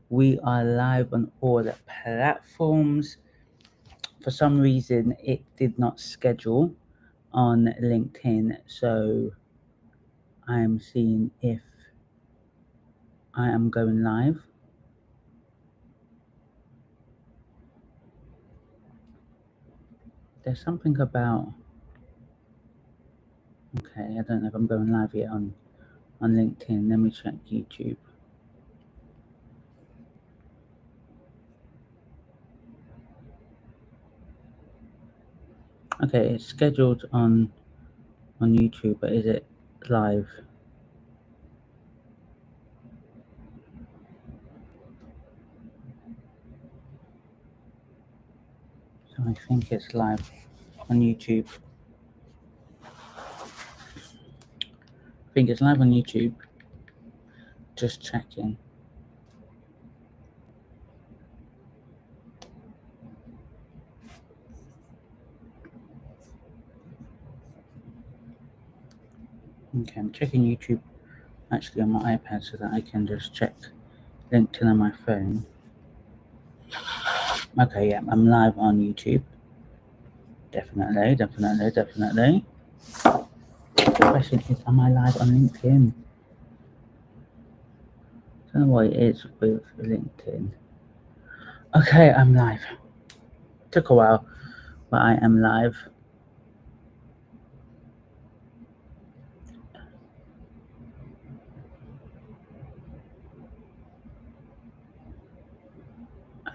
We are live on all the platforms. For some reason, it did not schedule on LinkedIn, so I am seeing if I am going live. There's something about. Okay, I don't know if I'm going live yet on LinkedIn. Let me check YouTube. Okay, it's scheduled on YouTube, but is it live? So I think it's live on YouTube. I think it's live on YouTube. Just checking. Okay, I'm checking YouTube actually on my iPad so that I can just check LinkedIn on my phone. Okay, yeah, I'm live on YouTube. Definitely. The question is, am I live on LinkedIn? I don't know what it is with LinkedIn. Okay, I'm live. Took a while, but I am live.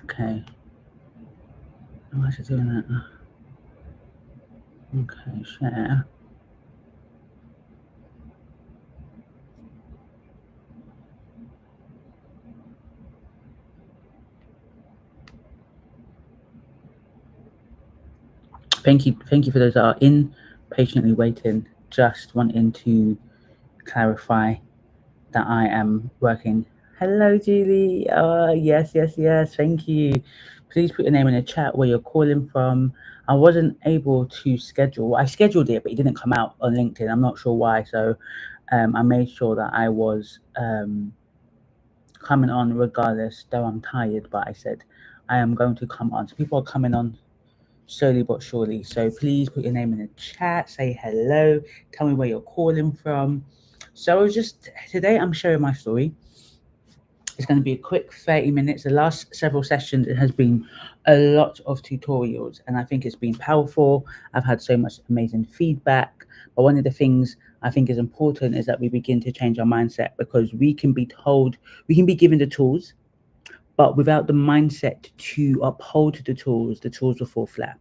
Okay. Why is it doing that? Okay, share. Thank you for those that are in patiently waiting. Just wanting to clarify that I am working. Hello, Julie. Yes. Thank you. Please put your name in the chat where you're calling from. I wasn't able to schedule. I scheduled it, but it didn't come out on LinkedIn. I'm not sure why. So I made sure that I was coming on regardless, though I'm tired. But I said I am going to come on. So people are coming on slowly but surely. So please put your name in the chat. Say hello. Tell me where you're calling from. So today I'm sharing my story. It's going to be a quick 30 minutes. The last several sessions, it has been a lot of tutorials, and I think it's been powerful. I've had so much amazing feedback. But one of the things I think is important is that we begin to change our mindset, because we can be given the tools, but without the mindset to uphold the tools will fall flat.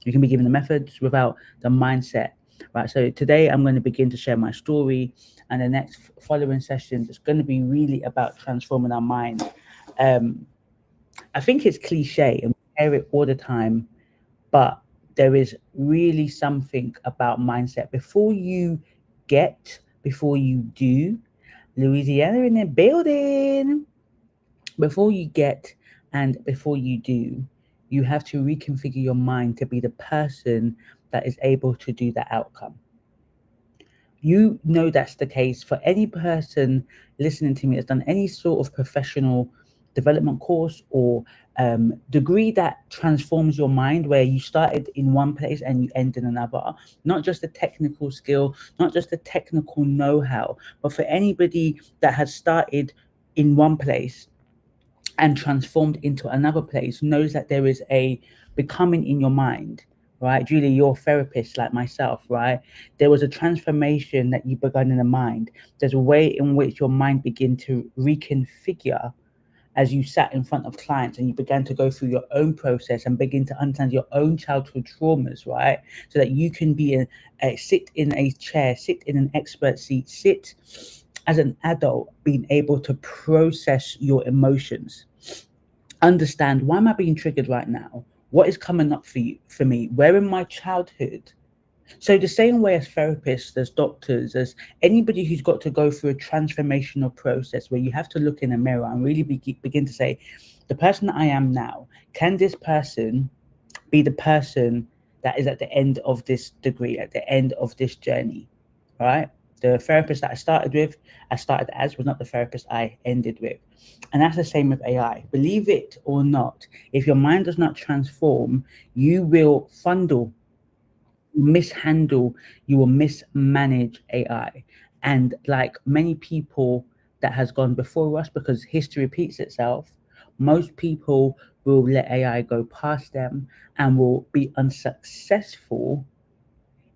You can be given the methods without the mindset, right? So today I'm going to begin to share my story, and the next following sessions is going to be really about transforming our mind. I think it's cliche and we hear it all the time, but there is really something about mindset. Before you do. Louisiana in the building. Before you get and before you do, you have to reconfigure your mind to be the person that is able to do that outcome. You know that's the case for any person listening to me that's done any sort of professional development course or degree that transforms your mind, where you started in one place and you end in another. Not just the technical skill, not just the technical know-how, but for anybody that has started in one place and transformed into another place, knows that there is a becoming in your mind, right? Julie, you're a therapist like myself, right? There was a transformation that you began in the mind. There's a way in which your mind began to reconfigure as you sat in front of clients and you began to go through your own process and begin to understand your own childhood traumas, right? So that you can be sit in a chair, sit in an expert seat, sit as an adult, being able to process your emotions, understand, why am I being triggered right now? What is coming up for me? Where in my childhood? So the same way as therapists, as doctors, as anybody who's got to go through a transformational process where you have to look in a mirror and really begin to say, the person that I am now, can this person be the person that is at the end of this degree, at the end of this journey, right? The therapist that I started as, was not the therapist I ended with. And that's the same with AI. Believe it or not, if your mind does not transform, you will fundle, mishandle, you will mismanage AI. And like many people that has gone before us, because history repeats itself, most people will let AI go past them and will be unsuccessful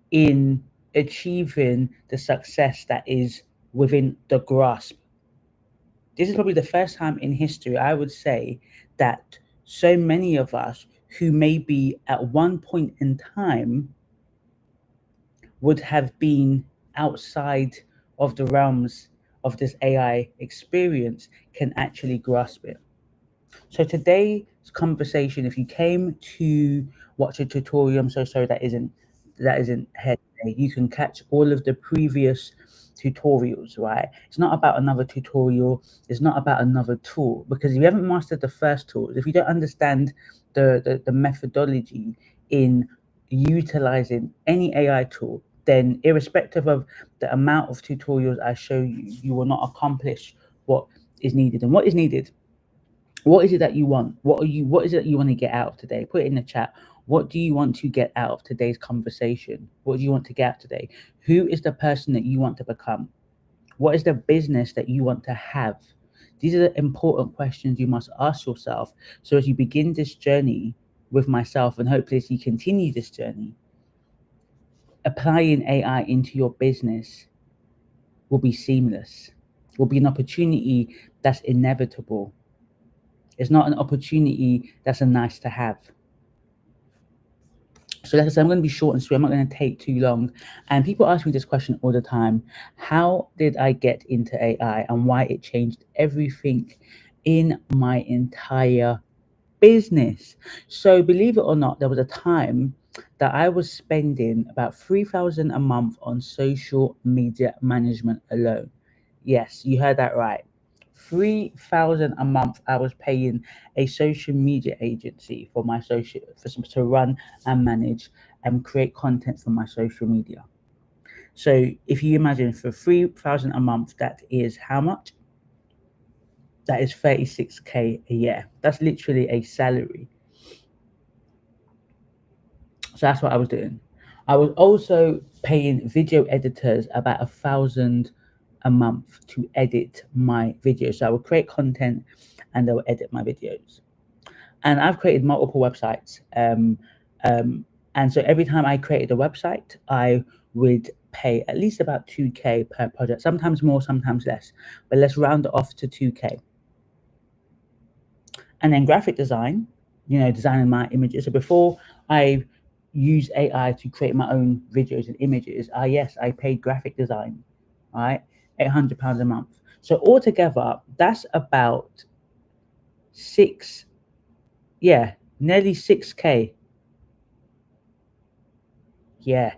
in achieving the success that is within the grasp. This is probably the first time in history, I would say, that so many of us who maybe at one point in time would have been outside of the realms of this AI experience can actually grasp it. So today's conversation, if you came to watch a tutorial, I'm so sorry that isn't here today. You can catch all of the previous tutorials, right? It's not about another tutorial, it's not about another tool, because if you haven't mastered the first tool, if you don't understand the methodology in utilizing any AI tool, then irrespective of the amount of tutorials I show you, you will not accomplish what is needed. And what is needed, what is it that you want? What is it that you want to get out of today? Put it in the chat. What do you want to get out of today's conversation? What do you want to get out today? Who is the person that you want to become? What is the business that you want to have? These are the important questions you must ask yourself. So as you begin this journey with myself, and hopefully as you continue this journey, applying AI into your business will be seamless, will be an opportunity that's inevitable. It's not an opportunity that's a nice to have. So like I said, I'm going to be short and sweet. I'm not going to take too long. And people ask me this question all the time. How did I get into AI and why it changed everything in my entire business? So believe it or not, there was a time that I was spending about 3,000 a month on social media management alone. Yes, you heard that right. 3,000 a month I was paying a social media agency for my social to run and manage and create content for my social media. So if you imagine, for 3,000 a month, that is how much? That is 36k a year. That's literally a salary. So that's what I was doing. I was also paying video editors about 1,000 a month to edit my videos. So I would create content and they will edit my videos. And I've created multiple websites. And so every time I created a website, I would pay at least about 2k per project, sometimes more, sometimes less. But let's round it off to 2k. And then graphic design, designing my images. So before I use AI to create my own videos and images, yes, I paid graphic design, right? £800 a month. So altogether, that's about six, yeah, nearly 6k. Yeah,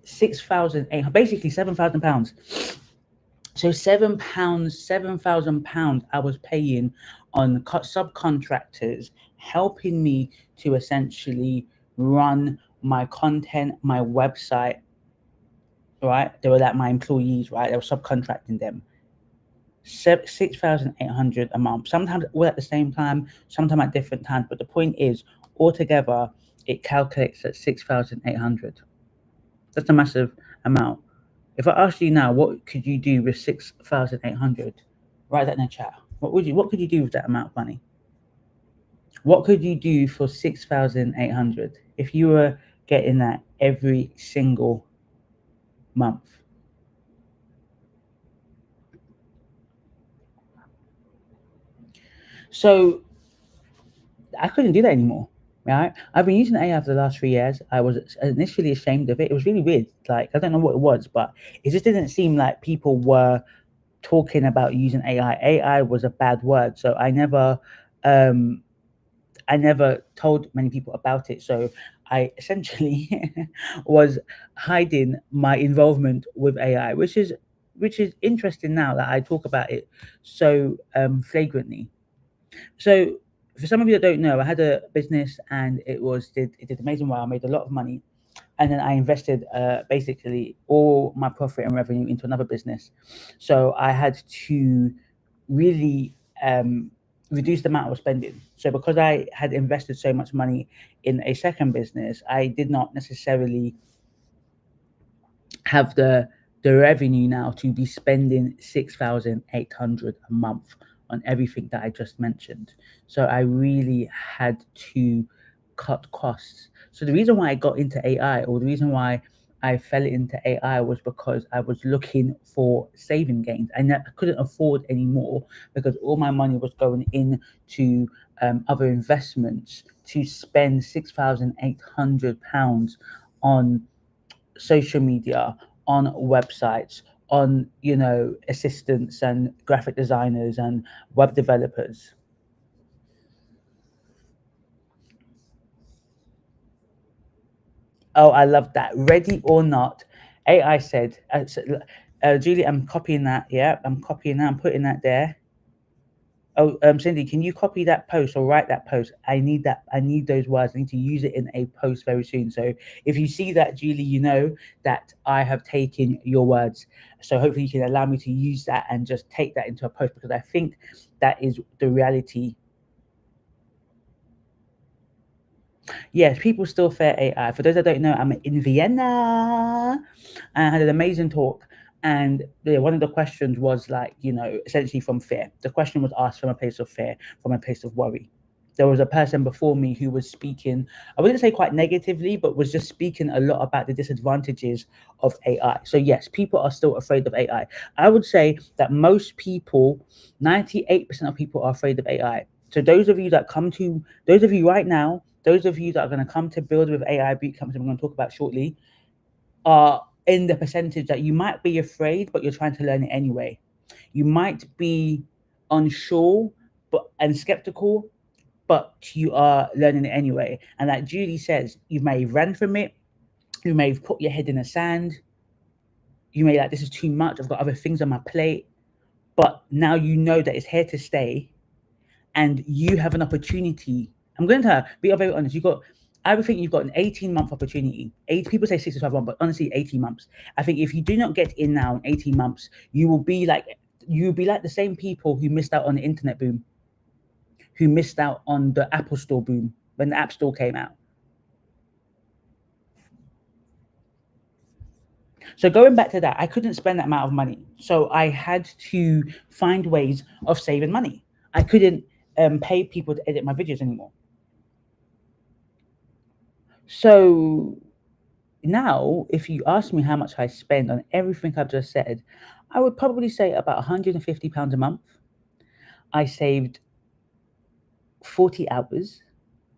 6,800, basically £7,000. So £7,000 I was paying on subcontractors helping me to essentially run my content, my website, right? They were like my employees, right? They were subcontracting them. 6,800 a month. Sometimes all at the same time, sometimes at different times. But the point is, altogether, it calculates at 6,800. That's a massive amount. If I ask you now, what could you do with 6,800? Write that in the chat. What could you do with that amount of money? What could you do for 6,800 if you were getting that every single month? So I couldn't do that anymore. Right? I've been using AI for the last 3 years. I was initially ashamed of it. It was really weird. Like, I don't know what it was, but it just didn't seem like people were talking about using AI. AI was a bad word. So um, I never told many people about it. So I essentially was hiding my involvement with AI, which is interesting now that I talk about it so flagrantly. So for some of you that don't know, I had a business and it did amazing well. I made a lot of money. and then I invested basically all my profit and revenue into another business. So I had to really reduce the amount I was spending. So because I had invested so much money in a second business, I did not necessarily have the revenue now to be spending 6,800 a month on everything that I just mentioned. So I really had to cut costs. So the reason why I got into AI, or the reason why I fell into AI, was because I was looking for saving gains. I couldn't afford anymore because all my money was going into other investments to spend £6,800 on social media, on websites, on assistants and graphic designers and web developers. Oh, I love that. Ready or not, AI said. Julie, I'm copying that. Yeah, I'm copying that. I'm putting that there. Oh, Cindy, can you copy that post or write that post? I need that. I need those words. I need to use it in a post very soon. So if you see that, Julie, you know that I have taken your words. So hopefully you can allow me to use that and just take that into a post, because I think that is the reality. Yes, people still fear AI. For those that don't know, I'm in Vienna and I had an amazing talk. And one of the questions was like, essentially from fear. The question was asked from a place of fear, from a place of worry. There was a person before me who was speaking, I wouldn't say quite negatively, but was just speaking a lot about the disadvantages of AI. So, yes, people are still afraid of AI. I would say that most people, 98% of people are afraid of AI. So, those of you right now, those of you that are going to come to Build with AI boot camps, that we're going to talk about shortly, are in the percentage that you might be afraid, but you're trying to learn it anyway. You might be unsure and skeptical, but you are learning it anyway. And like Julie says, you may have ran from it, you may have put your head in the sand, you may like, this is too much, I've got other things on my plate, but now you know that it's here to stay, and you have an opportunity. I'm going to be very honest. I would think you've got an 18-month opportunity. People say 6 to 12 months, but honestly, 18 months. I think if you do not get in now in 18 months, you'll be like the same people who missed out on the internet boom, who missed out on the Apple Store boom when the App Store came out. So going back to that, I couldn't spend that amount of money. So I had to find ways of saving money. I couldn't pay people to edit my videos anymore. So now, if you ask me how much I spend on everything I've just said, I would probably say about £150 a month. I saved 40 hours,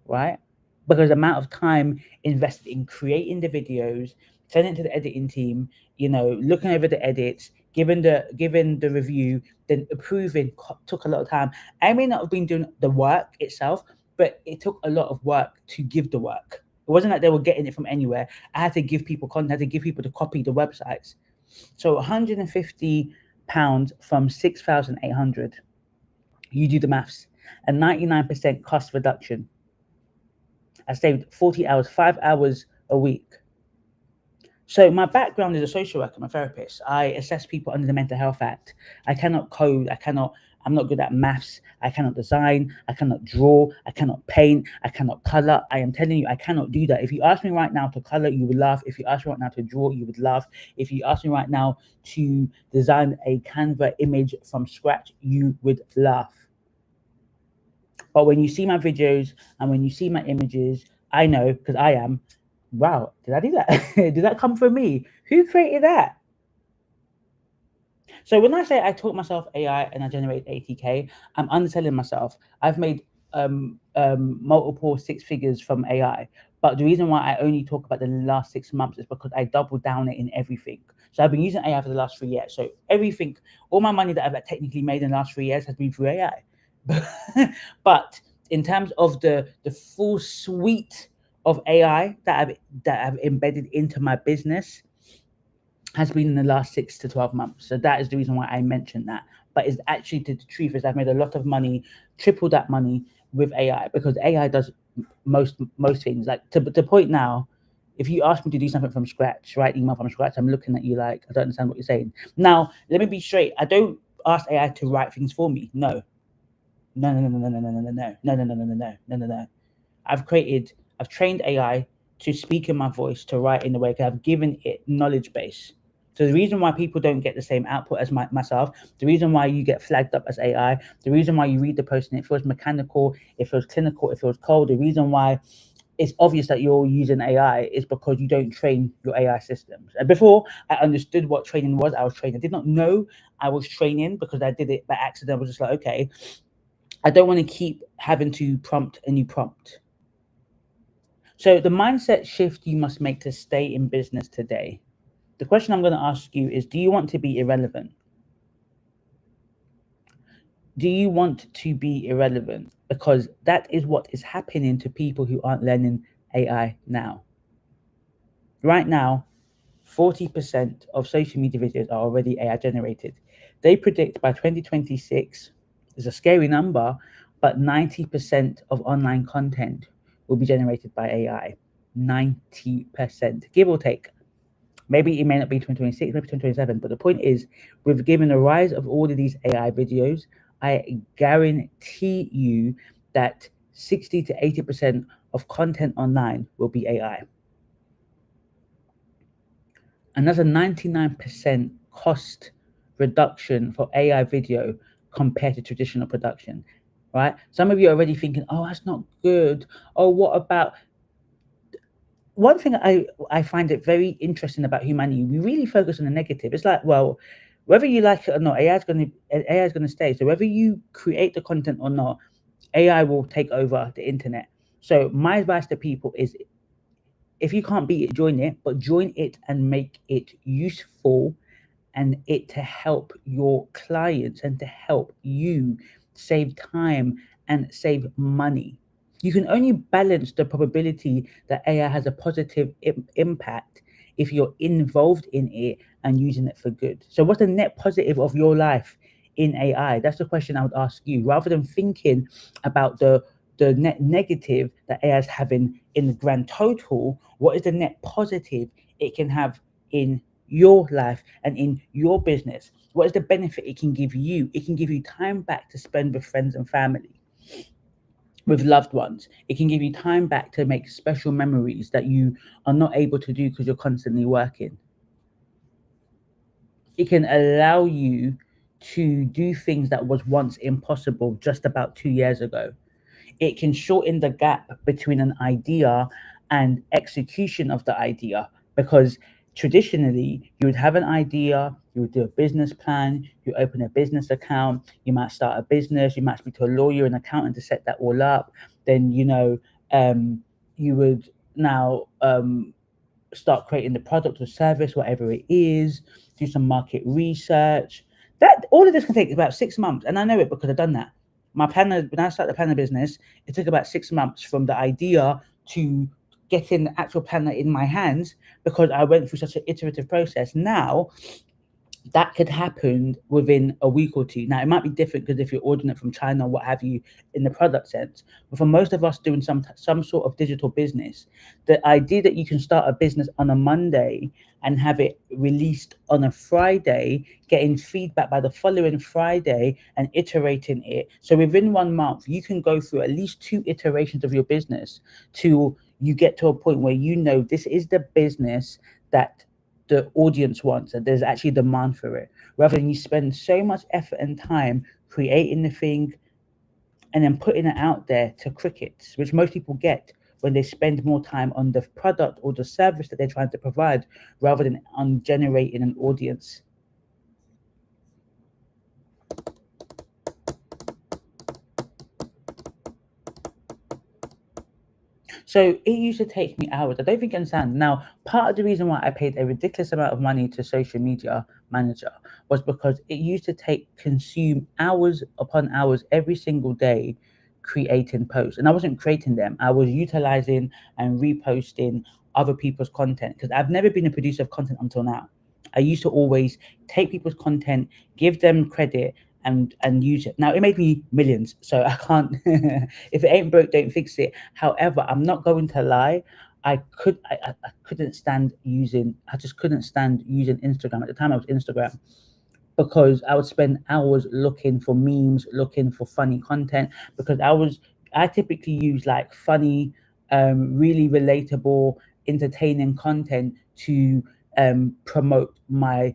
right? Because the amount of time invested in creating the videos, sending it to the editing team, looking over the edits, giving the review, then approving took a lot of time. I may not have been doing the work itself, but it took a lot of work to give the work. It wasn't like they were getting it from anywhere. I had to give people content, I had to give people to copy the websites. So £150 from 6,800. You do the maths. A 99% cost reduction. I saved 40 hours, 5 hours a week. So my background is a social worker, I'm a therapist. I assess people under the Mental Health Act. I cannot code. I'm not good at maths. I cannot design. I cannot draw. I cannot paint. I cannot color. I am telling you, I cannot do that. If you ask me right now to color, you would laugh. If you ask me right now to draw, you would laugh. If you ask me right now to design a Canva image from scratch, you would laugh. But when you see my videos and when you see my images, I know, because I am, wow, did I do that? Did that come from me? Who created that? So when I say I taught myself AI and I generated 80K, I'm underselling myself. I've made multiple six figures from AI. But the reason why I only talk about the last 6 months is because I doubled down it in everything. So I've been using AI for the last 3 years. So everything, all my money that I've technically made in the last 3 years has been through AI. But in terms of the full suite of AI that I've embedded into my business, has been in the last 6 to 12 months. So that is the reason why I mentioned that. But it's actually, the truth is, I've made a lot of money, triple that money with AI, because AI does most things. Like to the point now, If you ask me to do something from scratch, write email from scratch, I'm looking at you like I don't understand what you're saying. Now, let me be straight. I don't ask AI to write things for me. No. No, no, no, no, no, no, no, no, no, no, no, no, no, no, no, no, no, no. I've trained AI to speak in my voice, to write in the way, because I've given it knowledge base. So the reason why people don't get the same output as myself, the reason why you get flagged up as AI, the reason why you read the post and it feels mechanical, it feels clinical, it feels cold, the reason why it's obvious that you're using AI is because you don't train your AI systems. And before I understood what training was, I was trained. I did not know I was training because I did it by accident. I was just like, okay, I don't want to keep having to prompt a new prompt. So the mindset shift you must make to stay in business today. The question I'm going to ask you is, do you want to be irrelevant? Do you want to be irrelevant? Because that is what is happening to people who aren't learning AI now. Right now, 40% of social media videos are already AI generated. They predict by 2026, it's a scary number, but 90% of online content will be generated by AI. 90%, give or take. Maybe it may not be 2026, maybe 2027, but the point is, with given the rise of all of these AI videos, I guarantee you that 60 to 80% of content online will be AI. Another 99% cost reduction for AI video compared to traditional production, right? Some of you are already thinking, oh, that's not good. Oh, what about one thing I find it very interesting about humanity, we really focus on the negative. It's like, well, whether you like it or not, AI is gonna stay. So whether you create the content or not, AI will take over the internet. So my advice to people is, if you can't beat it, join it, but join it and make it useful and it to help your clients and to help you save time and save money. You can only balance the probability that AI has a positive impact if you're involved in it and using it for good. So, what's the net positive of your life in AI? That's the question I would ask you, rather than thinking about the net negative that AI is having in the grand total. What is the net positive it can have in your life and in your business? What is the benefit it can give you? It can give you time back to spend with friends and family, with loved ones. It can give you time back to make special memories that you are not able to do because you're constantly working. It can allow you to do things that was once impossible just about 2 years ago. It can shorten the gap between an idea and execution of the idea, because traditionally you would have an idea, you would do a business plan, you open a business account, you might start a business, you might speak to a lawyer, an accountant to set that all up. Then you would now start creating the product or service, whatever it is, do some market research. That all of this can take about 6 months, and I know it because I've done that. My planner, when I started the planner business, it took about 6 months from the idea to getting the actual planner in my hands, because I went through such an iterative process. Now that could happen within a week or two. Now, it might be different because if you're ordering it from China or what have you in the product sense, but for most of us doing some sort of digital business, the idea that you can start a business on a Monday and have it released on a Friday, getting feedback by the following Friday and iterating it. So within 1 month, you can go through at least 2 iterations of your business till you get to a point where you know this is the business that the audience wants, and there's actually demand for it, rather than you spend so much effort and time creating the thing and then putting it out there to crickets, which most people get when they spend more time on the product or the service that they're trying to provide rather than on generating an audience. So it used to take me hours. I don't think you understand. Now, part of the reason why I paid a ridiculous amount of money to social media manager was because it used to consume hours upon hours every single day creating posts. And I wasn't creating them. I was utilizing and reposting other people's content, because I've never been a producer of content until now. I used to always take people's content, give them credit, and use it. Now it made me millions, so I can't. If it ain't broke, don't fix it. However, I'm not going to lie. I couldn't stand using. I just couldn't stand using Instagram. At the time, I was Instagram because I would spend hours looking for memes, looking for funny content. Because I typically use like funny, really relatable, entertaining content to promote my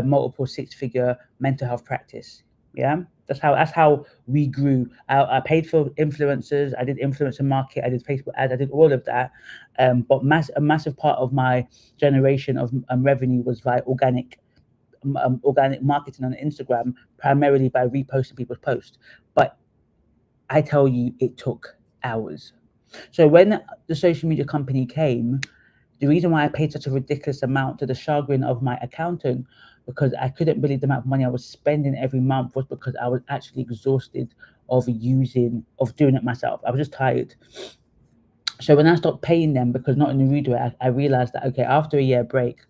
multiple six-figure mental health practice. Yeah, that's how we grew. I paid for influencers. I did influencer market. I did Facebook ads. I did all of that. But a massive part of my generation of revenue was via organic marketing on Instagram, primarily by reposting people's posts. But I tell you, it took hours. So when the social media company came, the reason why I paid such a ridiculous amount, to the chagrin of my accountant, because I couldn't believe the amount of money I was spending every month, was because I was actually exhausted of doing it myself. I was just tired. So when I stopped paying them, because not in a rude way, I realized that, okay, after a year break,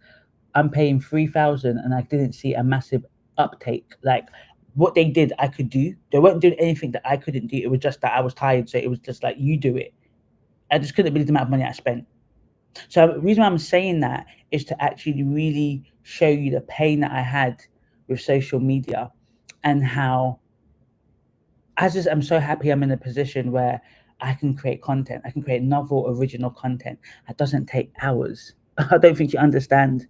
I'm paying 3,000 and I didn't see a massive uptake. Like, what they did, I could do. They weren't doing anything that I couldn't do. It was just that I was tired, so it was just like, you do it. I just couldn't believe the amount of money I spent. So the reason why I'm saying that is to actually really show you the pain that I had with social media, and how I'm so happy I'm in a position where I can create content. I can create novel, original content that doesn't take hours. I don't think you understand.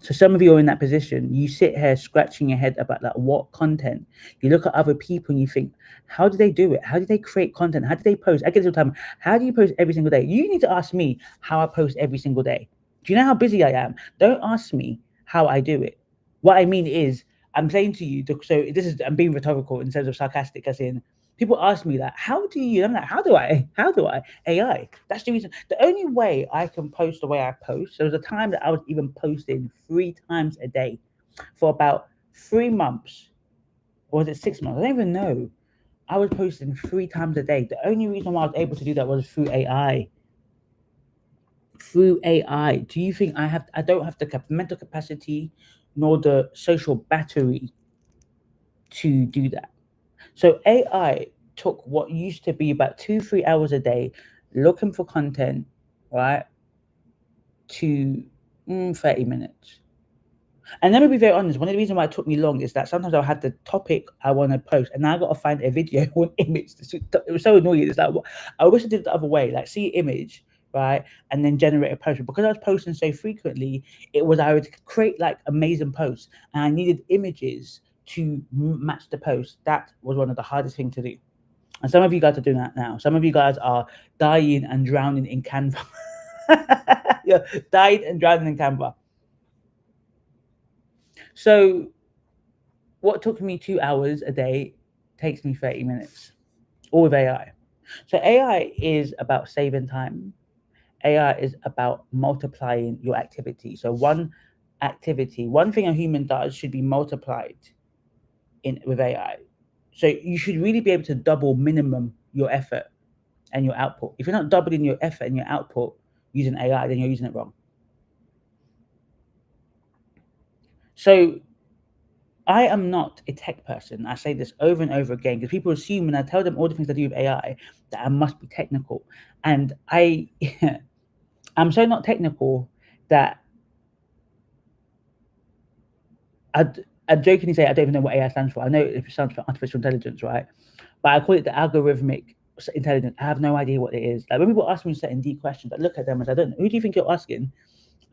So some of you are in that position. You sit here scratching your head about like what content. You look at other people and you think, how do they do it? How do they create content? How do they post? I get this all the time. How do you post every single day? You need to ask me how I post every single day. Do you know how busy I am? Don't ask me how I do it. What I mean is, I'm saying to you, so this is, I'm being rhetorical in terms of sarcastic, as in, people ask me that, how do you? I'm like, how do I? How do I? AI. That's the reason. The only way I can post the way I post. There was a time that I was even posting 3 times a day for about 3 months. Or was it 6 months? I don't even know. I was posting 3 times a day. The only reason why I was able to do that was through AI. Through AI. Do you think I don't have the mental capacity nor the social battery to do that? So AI took what used to be about 2-3 hours a day looking for content, right, to 30 minutes. And let me be very honest, one of the reasons why it took me long is that sometimes I'll have the topic I want to post, and now I got to find a video or an image. It was so annoying. It's like, I wish I did it the other way, like see image, right, and then generate a post. But because I was posting so frequently, I would create like amazing posts, and I needed images to match the post. That was one of the hardest things to do. And some of you guys are doing that now. Some of you guys are dying and drowning in Canva. Yeah, died and drowning in Canva. So what took me 2 hours a day takes me 30 minutes, all with AI. So AI is about saving time. AI is about multiplying your activity. So one thing a human does should be multiplied in with AI. So you should really be able to double minimum your effort and your output. If you're not doubling your effort and your output using AI, then you're using it wrong. So I am not a tech person. I say this over and over again because people assume when I tell them all the things I do with AI that I must be technical. And I'm so not technical that I jokingly say I don't even know what AI stands for. I know it stands for artificial intelligence, right? But I call it the algorithmic intelligence. I have no idea what it is. Like when people ask me certain deep questions, I look at them and say, I don't know. Who do you think you're asking?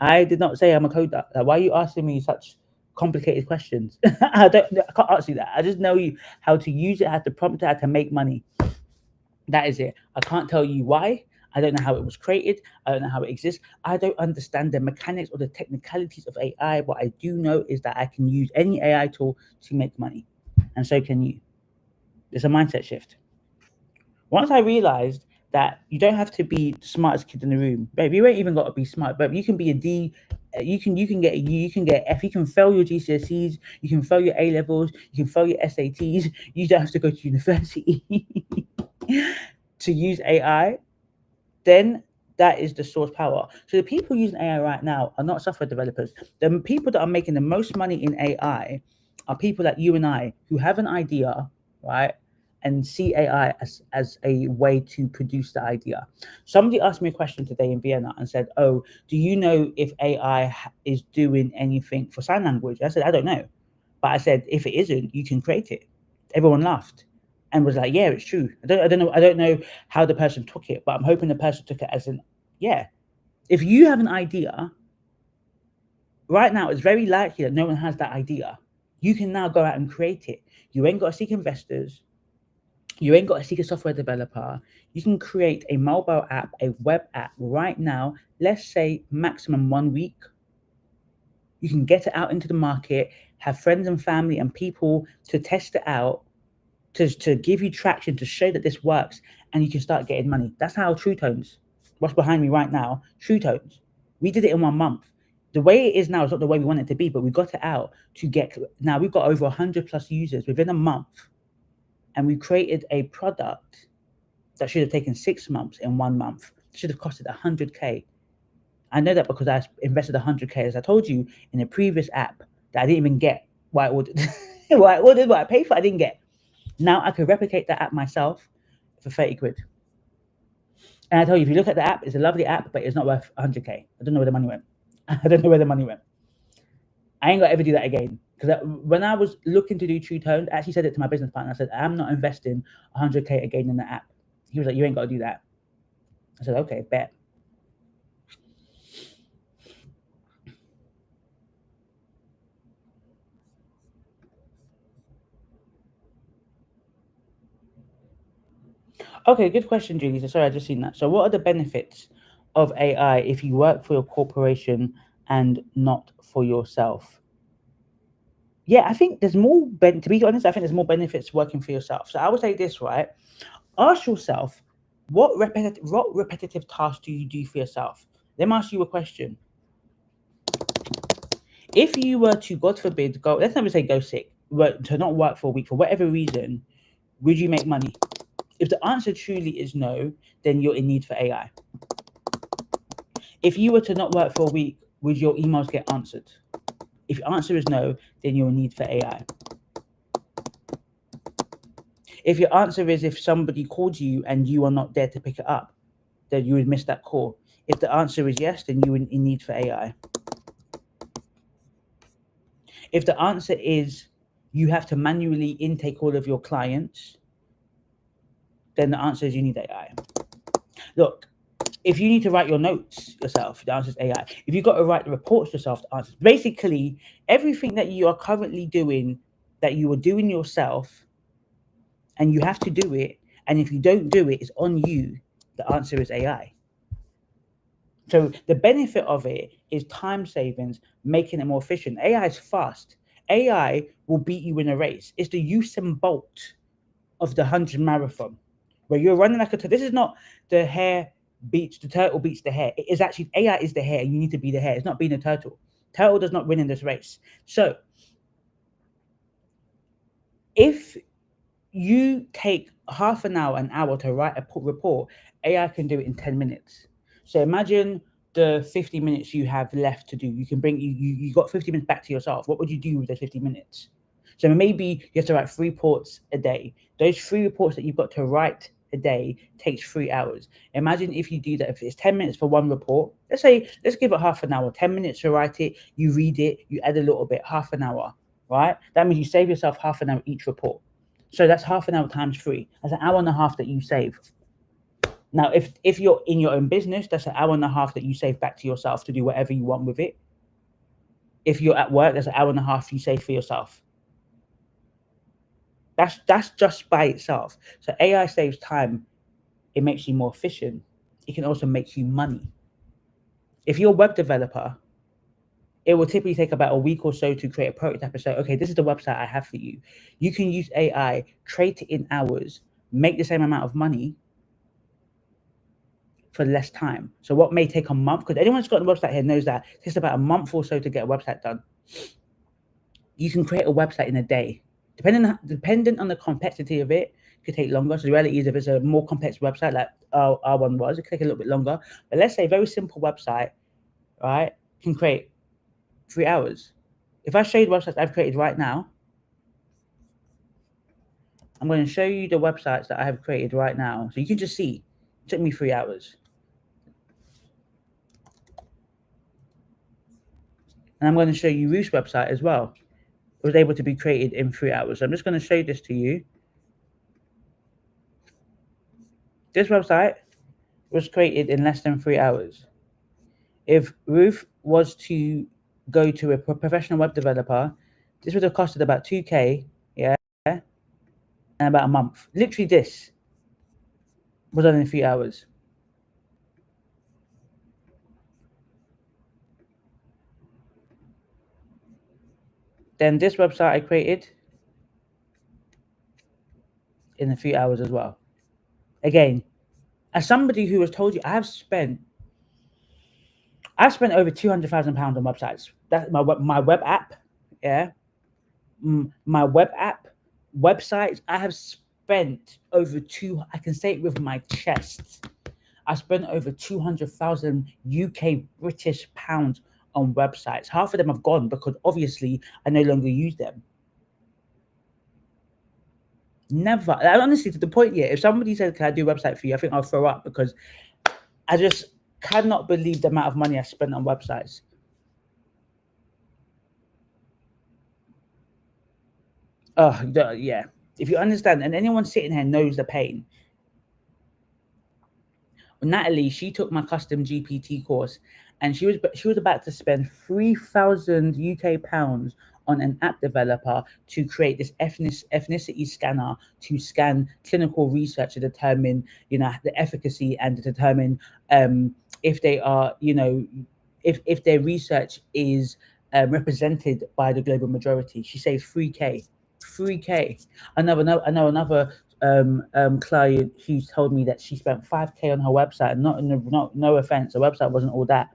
I did not say I'm a coder. Like, why are you asking me such complicated questions? I can't answer that. I just know you how to use it, how to prompt it, how to make money. That is it. I can't tell you why. I don't know how it was created. I don't know how it exists. I don't understand the mechanics or the technicalities of AI. What I do know is that I can use any AI tool to make money, and so can you. It's a mindset shift. Once I realized that you don't have to be the smartest kid in the room, babe. You ain't even got to be smart, but you can be a D. You can get F. You can fail your GCSEs. You can fail your A levels. You can fail your SATs. You don't have to go to university to use AI. Then that is the source power. So the people using AI right now are not software developers. The people that are making the most money in AI are people like you and I who have an idea, right? and see AI as a way to produce the idea. Somebody asked me a question today in Vienna and said, "Oh, do you know if AI is doing anything for sign language?" I said, "I don't know," but I said, "If it isn't, you can create it." Everyone laughed and was like, "Yeah, it's true." I don't know how the person took it, but I'm hoping the person took it as an, yeah. If you have an idea right now, it's very likely that no one has that idea. You can now go out and create it. You ain't got to seek investors. You ain't got to seek a software developer. You can create a mobile app, a web app right now, let's say maximum 1 week. You can get it out into the market, have friends and family and people to test it out, to give you traction, to show that this works, and you can start getting money. That's how True Tones, what's behind me right now, True Tones, we did it in 1 month. The way it is now is not the way we want it to be, but we got it out to get, now we've got over 100 plus users within a month, and we created a product that should have taken 6 months in 1 month. It should have costed 100K. I know that because I invested 100K, as I told you, in a previous app that I didn't even get what I ordered. what I paid for, I didn't get. Now I could replicate that app myself for 30 quid. And I tell you, if you look at the app, it's a lovely app, but it's not worth 100K. I don't know where the money went. I don't know where the money went. I ain't got to ever do that again. Because when I was looking to do True Tone, I actually said it to my business partner. I said, I'm not investing 100K again in the app. He was like, you ain't got to do that. I said, okay, bet. Okay, good question, Julie. So sorry, I just seen that. So what are the benefits of AI if you work for your corporation and not for yourself? Yeah, I think there's more, to be honest, I think there's more benefits working for yourself. So I would say this, right? Ask yourself, what repetitive tasks do you do for yourself? Let me ask you a question. If you were to, God forbid, go, let's never say go sick, but to not work for a week for whatever reason, would you make money? If the answer truly is no, then you're in need for AI. If you were to not work for a week, would your emails get answered? If your answer is no, then you're in need for AI. If your answer is if somebody called you and you are not there to pick it up, then you would miss that call. If the answer is yes, then you're in need for AI. If the answer is you have to manually intake all of your clients, then the answer is you need AI. Look, if you need to write your notes yourself, the answer is AI. If you've got to write the reports yourself, the answer is basically everything that you are currently doing, that you are doing yourself, and you have to do it. And if you don't do it, it's on you. The answer is AI. So the benefit of it is time savings, making it more efficient. AI is fast. AI will beat you in a race. It's the Usain Bolt of the 100 marathon, where you're running like a. This is not the turtle beats the hare. It is actually AI is the hare. You need to be the hare. It's not being a turtle. Turtle does not win in this race. So if you take half an hour to write a report, AI can do it in 10 minutes. So imagine the 50 minutes you have left to do. You can bring you got 50 minutes back to yourself. What would you do with those 50 minutes? So maybe you have to write 3 reports a day. Those 3 reports that you've got to write a day takes 3 hours. Imagine if you do that. If it's 10 minutes for one report, let's give it half an hour, 10 minutes to write it, you read it, you add a little bit, half an hour, right? That means you save yourself half an hour each report. So that's half an hour times 3. That's an hour and a half that you save. Now, if you're in your own business, that's an hour and a half that you save back to yourself to do whatever you want with it. If you're at work, that's an hour and a half you save for yourself. That's just by itself. So AI saves time. It makes you more efficient. It can also make you money. If you're a web developer, it will typically take about a week or so to create a prototype and say, okay, this is the website I have for you. You can use AI, create it in hours, make the same amount of money for less time. So what may take a month, because anyone who's got a website here knows that it takes about a month or so to get a website done. You can create a website in a day. Depending on the complexity of it, it could take longer. So the reality is if it's a more complex website like our one was, it could take a little bit longer. But let's say a very simple website, right, can create 3 hours. If I show you the websites I've created right now, I'm going to show you the websites that I have created right now. So you can just see, it took me 3 hours. And I'm going to show you Ruth's website as well. It was able to be created in 3 hours. So I'm just going to show this to you. This website was created in less than 3 hours. If Ruth was to go to a professional web developer, this would have costed about 2K, yeah, and about a month. Literally, this was done in 3 hours. Then this website I created in a few hours as well. Again, as somebody who has told you, I've spent over £200,000 on websites. That's my web app, yeah, my web app websites. I have spent over two. I can say it with my chest. I spent over 200,000 UK British pounds on websites. Half of them have gone because obviously I no longer use them. Never. Honestly, to the point, yeah, if somebody said, "Can I do a website for you?" I think I'll throw up because I just cannot believe the amount of money I spent on websites. Oh, yeah. If you understand, and anyone sitting here knows the pain. Natalie, she took my custom GPT course, and she was about to spend 3,000 UK pounds on an app developer to create this ethnicity scanner to scan clinical research to determine, the efficacy and to determine if they are, if their research is represented by the global majority. She saved 3K. 3K. I know another client who told me that she spent 5K on her website. No offense, the website wasn't all that,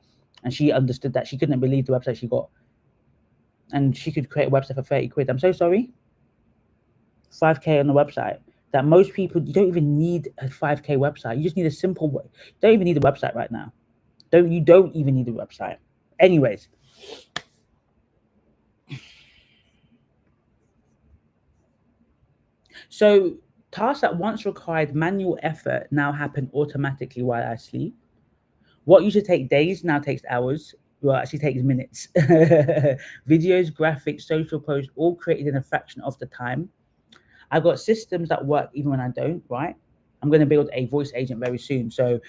and she understood that. She couldn't believe the website she got, and she could create a website for 30 quid. I'm so sorry. 5K on the website. That most people, you don't even need a 5K website. You just need a simple way. You don't even need a website right now. You don't even need a website. Anyways. So tasks that once required manual effort now happen automatically while I sleep. What used to take days now takes hours. Well, actually takes minutes. Videos, graphics, social posts, all created in a fraction of the time. I've got systems that work even when I don't, right? I'm going to build a voice agent very soon. So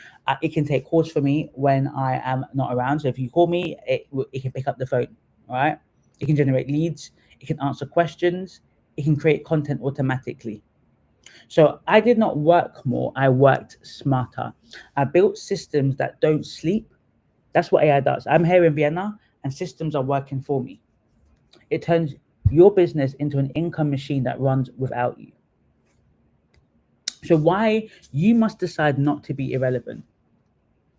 it can take calls for me when I am not around. So if you call me, it can pick up the phone, right? It can generate leads. It can answer questions. It can create content automatically. So I did not work more. I worked smarter. I built systems that don't sleep. That's what AI does. I'm here in Vienna and systems are working for me. It turns your business into an income machine that runs without you. So why you must decide not to be irrelevant.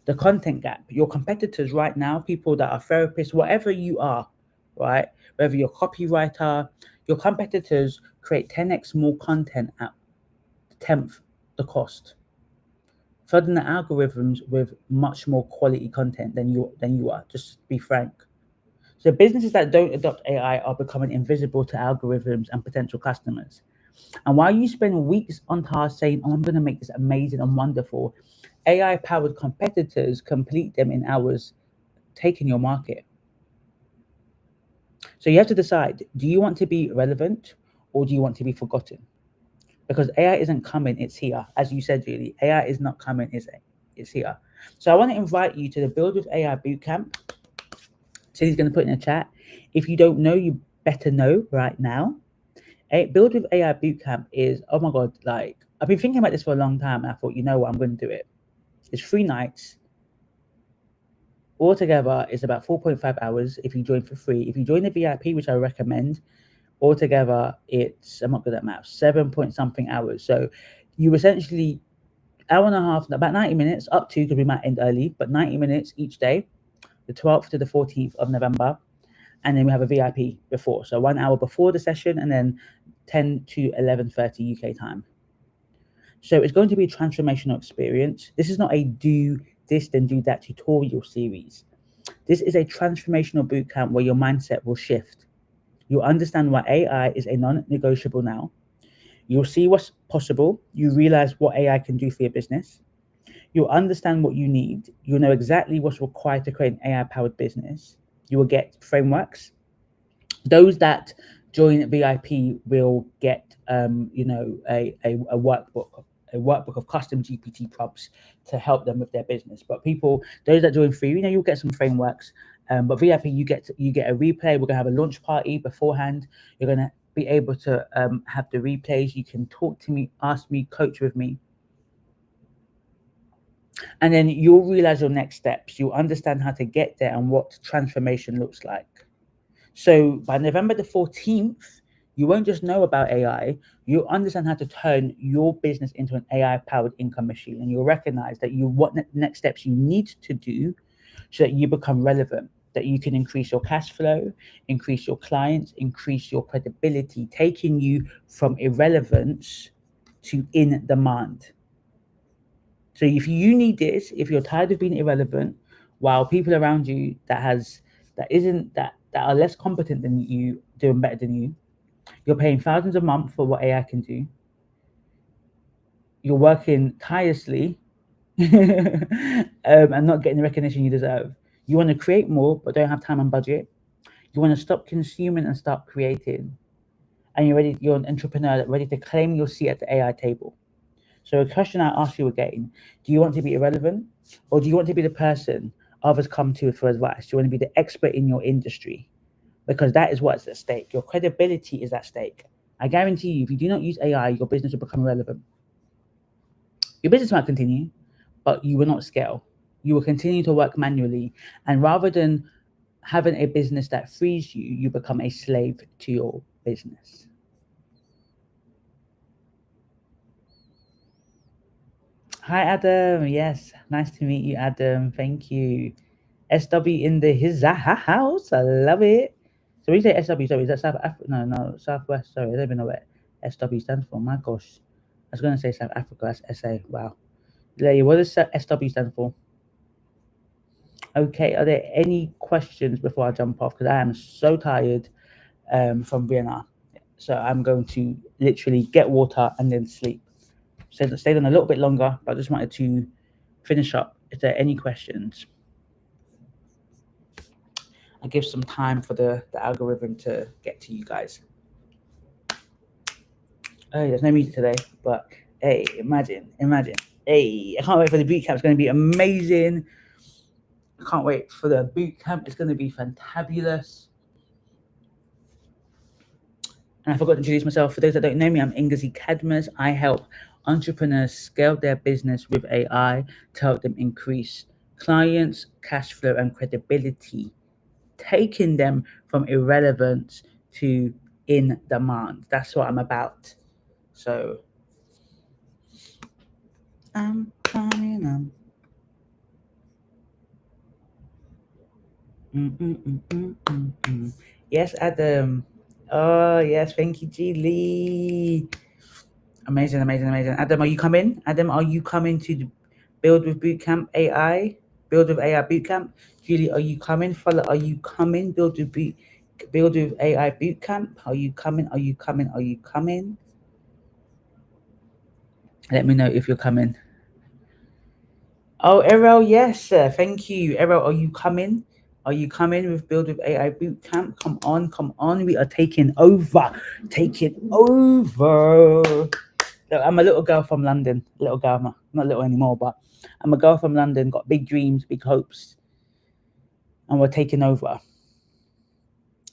The content gap. Your competitors right now, people that are therapists, whatever you are, right? Whether you're a copywriter, your competitors create 10x more content at 10th the cost. Flooding the algorithms with much more quality content than you are. Just be frank. So businesses that don't adopt AI are becoming invisible to algorithms and potential customers. And while you spend weeks on tasks saying, "Oh, I'm going to make this amazing and wonderful," AI-powered competitors complete them in hours, taking your market. So you have to decide: do you want to be relevant, or do you want to be forgotten? Because AI isn't coming; it's here. As you said, really, AI is not coming; it's here. So I want to invite you to the Build with AI Bootcamp. So he's going to put in a chat. If you don't know, you better know right now. Build with AI Bootcamp is, oh my God, like I've been thinking about this for a long time. And I thought, you know what, I'm going to do it. It's 3 nights. Altogether, it's about 4.5 hours if you join for free. If you join the VIP, which I recommend, altogether, I'm not good at math, 7 point something hours. So you essentially, hour and a half, about 90 minutes, up to, because we might end early, but 90 minutes each day, the 12th to the 14th of November. And then we have a VIP before. So 1 hour before the session and then 10 to 11:30 UK time. So it's going to be a transformational experience. This is not a do this, then do that tutorial series. This is a transformational bootcamp where your mindset will shift. You'll understand why AI is a non-negotiable now. You'll see what's possible. You realize what AI can do for your business. You'll understand what you need. You'll know exactly what's required to create an AI powered business. You will get frameworks. Those that join VIP will get, a workbook of custom GPT prompts to help them with their business. But those that join free, you'll get some frameworks. But VIP, you get a replay. We're gonna have a launch party beforehand. You're gonna be able to have the replays. You can talk to me, ask me, coach with me, and then you'll realize your next steps. You'll understand how to get there and what transformation looks like. So by November the 14th, you won't just know about AI, you'll understand how to turn your business into an AI powered income machine. And you'll recognize that what next steps you need to do so that you become relevant, that you can increase your cash flow, increase your clients, increase your credibility, taking you from irrelevance to in demand. So if you need this, if you're tired of being irrelevant, while people around you that are less competent than you doing better than you, you're paying thousands a month for what AI can do. You're working tirelessly and not getting the recognition you deserve. You want to create more but don't have time and budget. You want to stop consuming and start creating. And you're an entrepreneur that's ready to claim your seat at the AI table. So a question I ask you again, do you want to be irrelevant? Or do you want to be the person others come to for advice? Do you want to be the expert in your industry? Because that is what's at stake. Your credibility is at stake. I guarantee you, if you do not use AI, your business will become irrelevant. Your business might continue, but you will not scale. You will continue to work manually. And rather than having a business that frees you, you become a slave to your business. Hi, Adam. Yes, nice to meet you, Adam. Thank you. SW in the his house. I love it. So when you say SW, sorry, is that South Africa? No, Southwest. Sorry, I don't even know what SW stands for. My gosh. I was going to say South Africa. That's SA. Wow. Lady, what does SW stand for? Okay, are there any questions before I jump off? Because I am so tired from Vienna. So I'm going to literally get water and then sleep. Stayed on a little bit longer, but I just wanted to finish up. Is there any questions? I give some time for the algorithm to get to you guys. Oh, there's no music today, but hey, imagine. Hey, I can't wait for the boot camp. It's going to be amazing. I can't wait for the boot camp. It's going to be fantabulous. And I forgot to introduce myself. For those that don't know me, I'm Ingazi Cadmus. I help entrepreneurs scale their business with AI to help them increase clients, cash flow, and credibility, taking them from irrelevance to in demand. That's what I'm about. So I'm coming on. Yes, Adam. Oh, yes. Thank you, G Lee. Amazing. Adam, are you coming? Adam, are you coming to the Build with Bootcamp AI? Build with AI Bootcamp? Julie, are you coming? Follow, are you coming? Build with AI Bootcamp? Are you coming? Are you coming? Are you coming? Let me know if you're coming. Oh, Errol, yes, sir. Thank you. Errol, are you coming? Are you coming with Build with AI Bootcamp? Come on. We are taking over. Look, I'm a little girl from London. Little girl, not little anymore, but I'm a girl from London, got big dreams, big hopes, and we're taking over.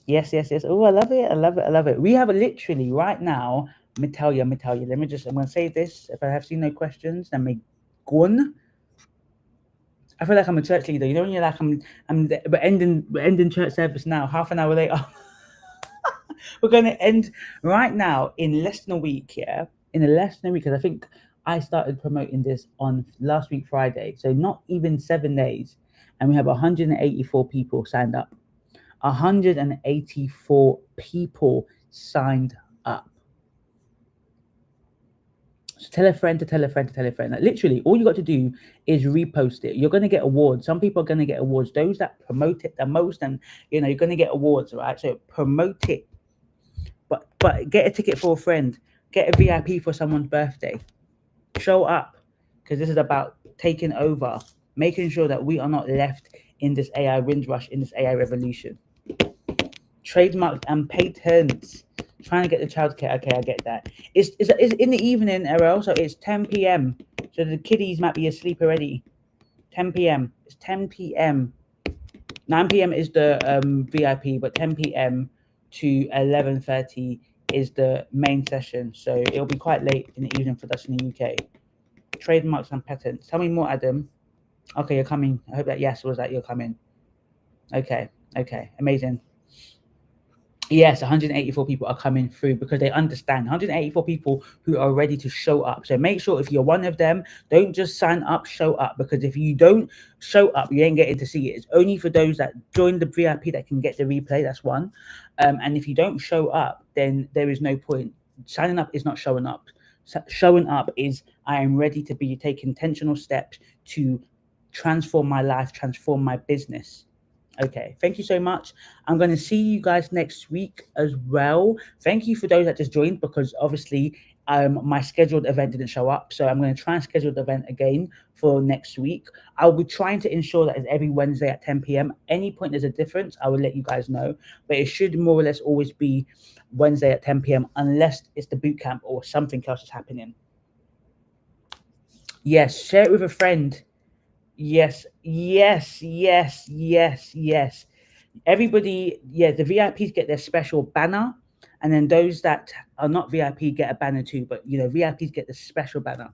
Yes. Oh, I love it. We have literally right now, let me tell you. I'm going to say this. If I have seen no questions, then we go on. I feel like I'm a church leader. You know when you're like, we're ending church service now, half an hour later. We're going to end right now in less than a week, yeah? In less than a week, because I think I started promoting this on last week, Friday. So not even 7 days. And we have 184 people signed up. 184 people signed up. So tell a friend to tell a friend to tell a friend. Like literally, all you got to do is repost it. You're going to get awards. Some people are going to get awards. Those that promote it the most, and you're going to get awards, right? So promote it. But get a ticket for a friend. Get a VIP for someone's birthday. Show up, because this is about taking over, making sure that we are not left in this AI wind rush, in this AI revolution. Trademarks and patents. Trying to get the childcare. Okay, I get that. It's in the evening, Errol, so it's 10 p.m. So the kiddies might be asleep already. 10 p.m. It's 10 p.m. 9 p.m. is the VIP, but 10 p.m. to 11:30 is the main session. So it'll be quite late in the evening for us in the UK. Trademarks and patents. Tell me more, Adam. Okay, you're coming. I hope that yes was that you're coming. Okay, amazing. Yes, 184 people are coming through because they understand. 184 people who are ready to show up. So make sure if you're one of them, don't just sign up, show up. Because if you don't show up, you ain't getting to see it. It's only for those that join the VIP that can get the replay. That's one. And if you don't show up, then there is no point. Signing up is not showing up. Showing up is I am ready to be take intentional steps to transform my life, transform my business. Okay, thank you so much. I'm going to see you guys next week as well. Thank you for those that just joined, because obviously my scheduled event didn't show up. So I'm going to try and schedule the event again for next week. I'll be trying to ensure that it's every Wednesday at 10 p.m. Any point there's a difference, I will let you guys know. But it should more or less always be Wednesday at 10 p.m. unless it's the boot camp or something else is happening. Yes, share it with a friend. Yes. Everybody, yeah, the VIPs get their special banner, and then those that are not VIP get a banner too. But VIPs get the special banner.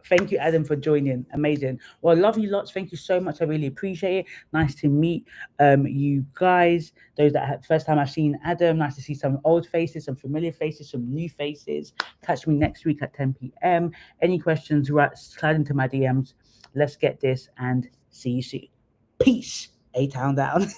Thank you, Adam, for joining. Amazing. Well, love you lots. Thank you so much. I really appreciate it. Nice to meet you guys. Those that had first time I've seen Adam. Nice to see some old faces, some familiar faces, some new faces. Catch me next week at 10 p.m. Any questions, right, slide into my DMs. Let's get this and see you soon. Peace. A-Town down.